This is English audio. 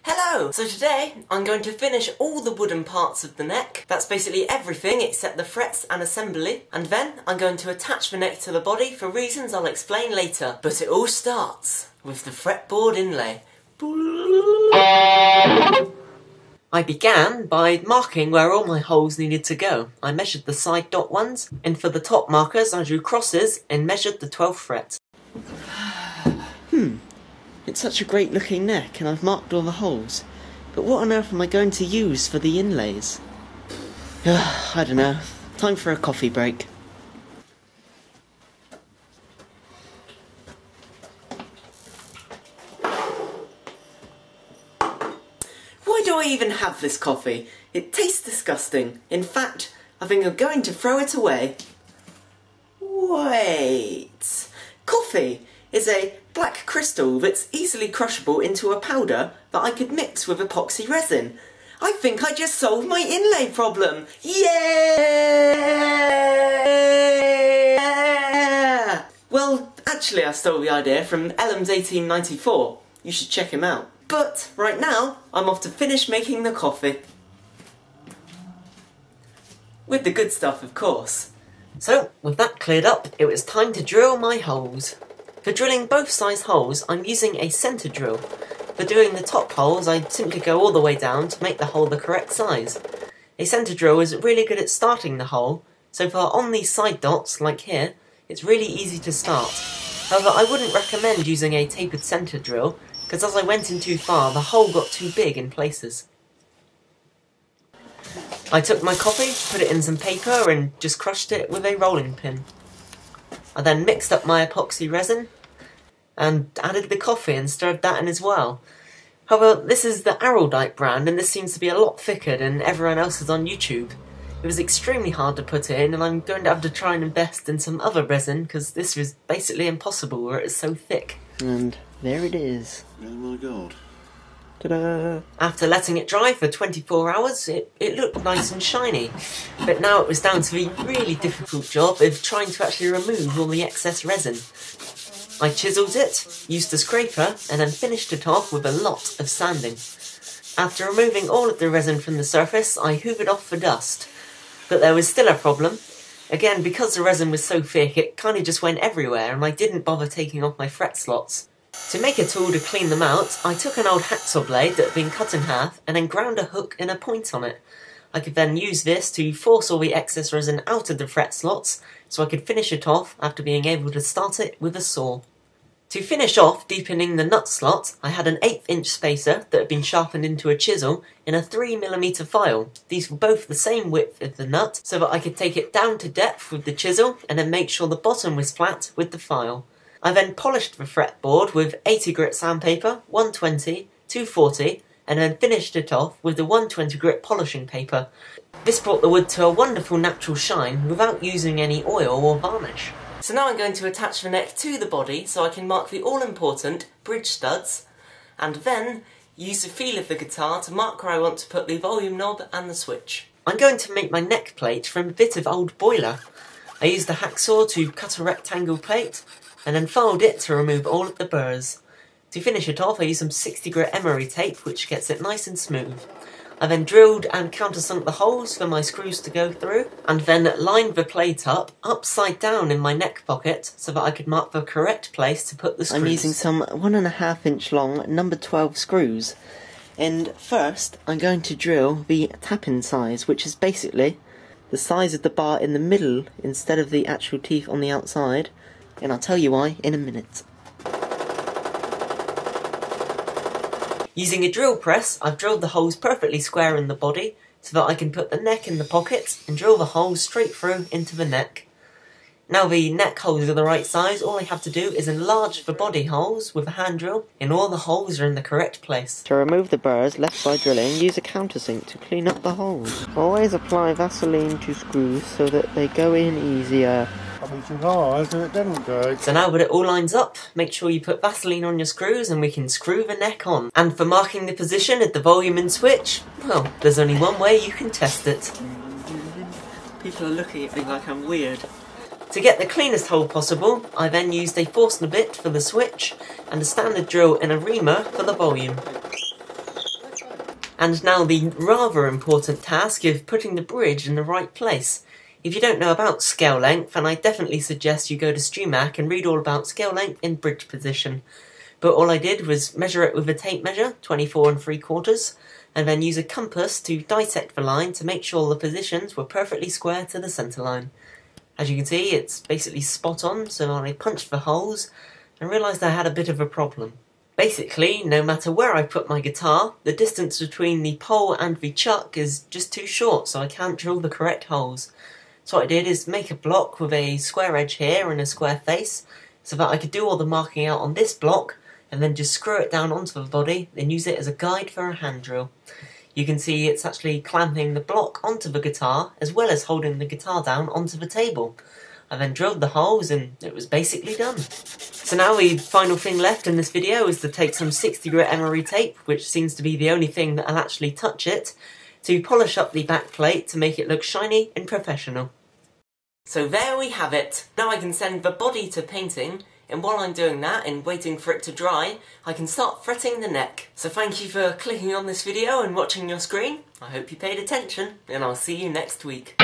Hello! So today I'm going to finish all the wooden parts of the neck. That's basically everything except the frets and assembly. And then I'm going to attach the neck to the body for reasons I'll explain later. But it all starts with the fretboard inlay. I began by marking where all my holes needed to go. I measured the side dot ones, and for the top markers I drew crosses and measured the 12th fret. It's such a great looking neck and I've marked all the holes. But what on earth am I going to use for the inlays? I don't know. Time for a coffee break. Why do I even have this coffee? It tastes disgusting. In fact, I think I'm going to throw it away. Wait. Coffee is a black crystal that's easily crushable into a powder that I could mix with epoxy resin. I think I just solved my inlay problem! Yeah! Well, actually I stole the idea from Ellam's 1894. You should check him out. But right now, I'm off to finish making the coffee. With the good stuff, of course. So, with that cleared up, it was time to drill my holes. For drilling both size holes, I'm using a centre drill. For doing the top holes, I simply go all the way down to make the hole the correct size. A centre drill is really good at starting the hole, so for on these side dots, like here, it's really easy to start. However, I wouldn't recommend using a tapered centre drill, because as I went in too far, the hole got too big in places. I took my coffee, put it in some paper, and just crushed it with a rolling pin. I then mixed up my epoxy resin and added the coffee and stirred that in as well. However, this is the Araldite brand and this seems to be a lot thicker than everyone else's on YouTube. It was extremely hard to put in and I'm going to have to try and invest in some other resin because this was basically impossible where it's so thick. And there it is. Oh my god. Ta-da! After letting it dry for 24 hours, it looked nice and shiny. But now it was down to the really difficult job of trying to actually remove all the excess resin. I chiselled it, used a scraper, and then finished it off with a lot of sanding. After removing all of the resin from the surface, I hoovered off for dust. But there was still a problem. Again, because the resin was so thick, it kind of just went everywhere, and I didn't bother taking off my fret slots. To make a tool to clean them out, I took an old hacksaw blade that had been cut in half and then ground a hook and a point on it. I could then use this to force all the excess resin out of the fret slots so I could finish it off after being able to start it with a saw. To finish off deepening the nut slot, I had an 1/8 inch spacer that had been sharpened into a chisel in a 3mm file. These were both the same width as the nut so that I could take it down to depth with the chisel and then make sure the bottom was flat with the file. I then polished the fretboard with 80 grit sandpaper, 120, 240, and then finished it off with the 120 grit polishing paper. This brought the wood to a wonderful natural shine without using any oil or varnish. So now I'm going to attach the neck to the body so I can mark the all-important bridge studs, and then use the feel of the guitar to mark where I want to put the volume knob and the switch. I'm going to make my neck plate from a bit of old boiler. I used the hacksaw to cut a rectangle plate, and then filed it to remove all of the burrs. To finish it off, I used some 60 grit emery tape, which gets it nice and smooth. I then drilled and countersunk the holes for my screws to go through, and then lined the plate up, upside down in my neck pocket, so that I could mark the correct place to put the screws. I'm using some 1.5 inch long number 12 screws. And first, I'm going to drill the tap-in size, which is basically the size of the bar in the middle instead of the actual teeth on the outside. And I'll tell you why in a minute. Using a drill press, I've drilled the holes perfectly square in the body so that I can put the neck in the pocket and drill the holes straight through into the neck. Now the neck holes are the right size, all I have to do is enlarge the body holes with a hand drill and all the holes are in the correct place. To remove the burrs left by drilling, use a countersink to clean up the holes. Always apply Vaseline to screws so that they go in easier. So now that it all lines up, make sure you put Vaseline on your screws and we can screw the neck on. And for marking the position of the volume and switch, well, there's only one way you can test it. People are looking at me like I'm weird. To get the cleanest hole possible, I then used a Forstner bit for the switch and a standard drill and a reamer for the volume. And now the rather important task of putting the bridge in the right place. If you don't know about scale length, then I definitely suggest you go to StreamHack and read all about scale length in bridge position. But all I did was measure it with a tape measure, 24 3/4, and then use a compass to dissect the line to make sure the positions were perfectly square to the centre line. As you can see, it's basically spot on, so I punched the holes and realised I had a bit of a problem. Basically, no matter where I put my guitar, the distance between the pole and the chuck is just too short, so I can't drill the correct holes. So what I did is make a block with a square edge here and a square face, so that I could do all the marking out on this block, and then just screw it down onto the body, and use it as a guide for a hand drill. You can see it's actually clamping the block onto the guitar, as well as holding the guitar down onto the table. I then drilled the holes, and it was basically done. So now the final thing left in this video is to take some 60 grit emery tape, which seems to be the only thing that'll actually touch it, to polish up the back plate to make it look shiny and professional. So there we have it. Now I can send the body to painting, and while I'm doing that and waiting for it to dry, I can start fretting the neck. So thank you for clicking on this video and watching your screen. I hope you paid attention, and I'll see you next week.